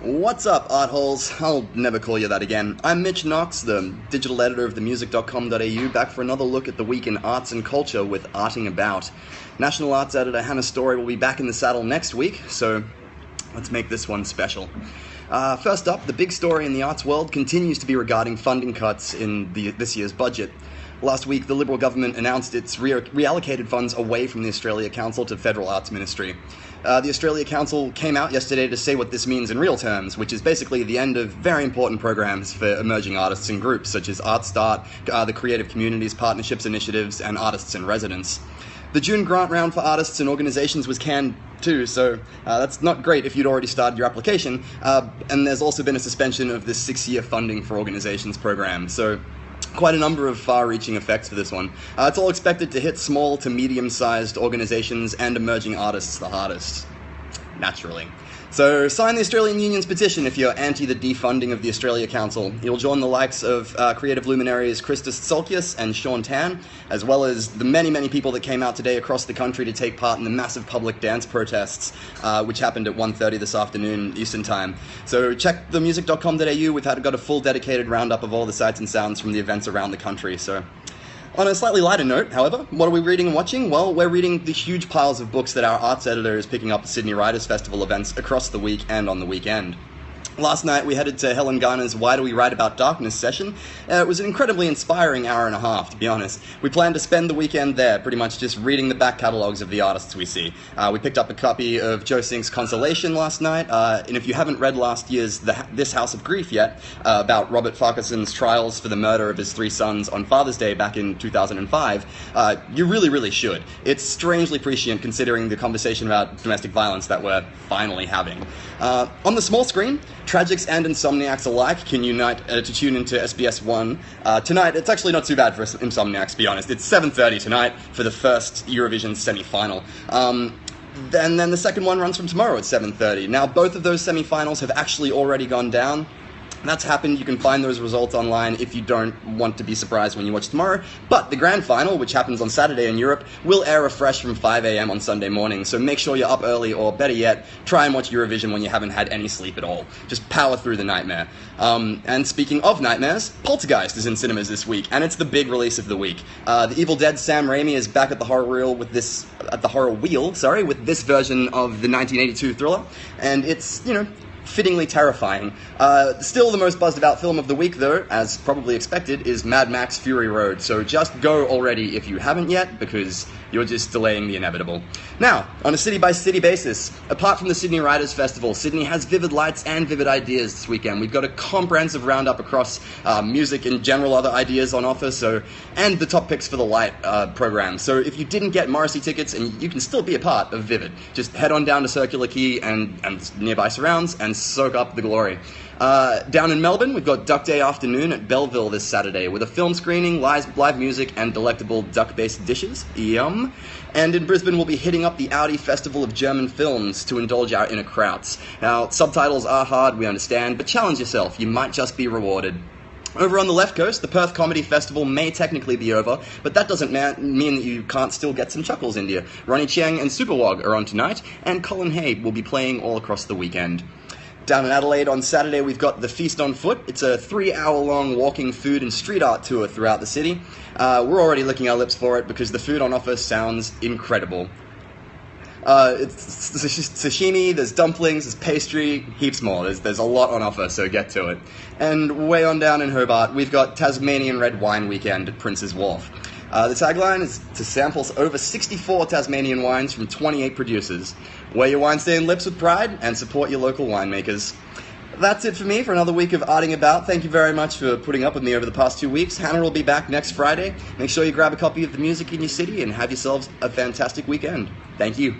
What's up, art holes? I'll never call you that again. I'm Mitch Knox, the digital editor of TheMusic.com.au, back for another look at the week in arts and culture with Arting About. National Arts editor Hannah Story will be back in the saddle next week, so let's make this one special. First up, the big story in the arts world continues to be regarding funding cuts in this year's budget. Last week, the Liberal government announced it's reallocated funds away from the Australia Council to Federal Arts Ministry. The Australia Council came out yesterday to say what this means in real terms, which is basically the end of very important programs for emerging artists and groups, such as Art Start, the Creative Communities Partnerships Initiatives, and Artists in Residence. The June grant round for artists and organizations was canned too, so that's not great if you'd already started your application. And there's also been a suspension of this 6-year funding for organizations program, so quite a number of far-reaching effects for this one. It's all expected to hit small to medium-sized organizations and emerging artists the hardest, naturally. So sign the Australian Union's petition if you're anti the defunding of the Australia Council. You'll join the likes of creative luminaries Christos Tsolkias and Sean Tan, as well as the many people that came out today across the country to take part in the massive public dance protests, which happened at 1:30 this afternoon Eastern Time. So check themusic.com.au. We've got a full dedicated roundup of all the sights and sounds from the events around the country. So, on a slightly lighter note, however, what are we reading and watching? Well, we're reading the huge piles of books that our arts editor is picking up at Sydney Writers' Festival events across the week and on the weekend. Last night, we headed to Helen Garner's Why Do We Write About Darkness session. It was an incredibly inspiring hour and a half, to be honest. We planned to spend the weekend there, pretty much just reading the back catalogues of the artists we see. We picked up a copy of Joe Sink's Consolation last night, and if you haven't read last year's This House of Grief yet, about Robert Farquharson's trials for the murder of his 3 sons on Father's Day back in 2005, you really should. It's strangely prescient considering the conversation about domestic violence that we're finally having. On the small screen, Tragics and Insomniacs alike can unite to tune into SBS 1. Tonight, it's actually not too bad for Insomniacs, to be honest. It's 7:30 tonight for the first Eurovision semi-final. And then the second one runs from tomorrow at 7:30. Now, both of those semi-finals have actually already gone down. That's happened. You can find those results online if you don't want to be surprised when you watch tomorrow. But the grand final, which happens on Saturday in Europe, will air afresh from 5 a.m. on Sunday morning. So make sure you're up early, or better yet, try and watch Eurovision when you haven't had any sleep at all. Just power through the nightmare. And speaking of nightmares, Poltergeist is in cinemas this week, and it's the big release of the week. The Evil Dead Sam Raimi is back at the horror wheel with this version of the 1982 thriller, and it's, fittingly terrifying. Still the most buzzed about film of the week, though, as probably expected, is Mad Max Fury Road. So just go already if you haven't yet, because you're just delaying the inevitable. Now, on a city-by-city basis, apart from the Sydney Writers' Festival, Sydney has vivid lights and vivid ideas this weekend. We've got a comprehensive roundup across music and general other ideas on offer, and the top picks for the light program. So if you didn't get Morrissey tickets, and you can still be a part of Vivid, just head on down to Circular Quay and nearby surrounds and soak up the glory. Down in Melbourne, we've got Duck Day Afternoon at Belleville this Saturday with a film screening, live music, and delectable duck-based dishes. Yum. And in Brisbane, we'll be hitting up the Audi Festival of German Films to indulge our inner krauts. Now, subtitles are hard, we understand, but challenge yourself. You might just be rewarded. Over on the left coast, the Perth Comedy Festival may technically be over, but that doesn't mean that you can't still get some chuckles in you. Ronnie Chieng and Superwog are on tonight, and Colin Hay will be playing all across the weekend. Down in Adelaide on Saturday, we've got The Feast on Foot. It's a 3-hour-long walking food and street art tour throughout the city. We're already licking our lips for it because the food on offer sounds incredible. It's sashimi, there's dumplings, there's pastry, heaps more. There's a lot on offer, so get to it. And way on down in Hobart, we've got Tasmanian Red Wine Weekend at Prince's Wharf. The tagline is to sample over 64 Tasmanian wines from 28 producers. Wear your wine-stained lips with pride and support your local winemakers. That's it for me for another week of Arting About. Thank you very much for putting up with me over the past 2 weeks. Hannah will be back next Friday. Make sure you grab a copy of The Music in your city and have yourselves a fantastic weekend. Thank you.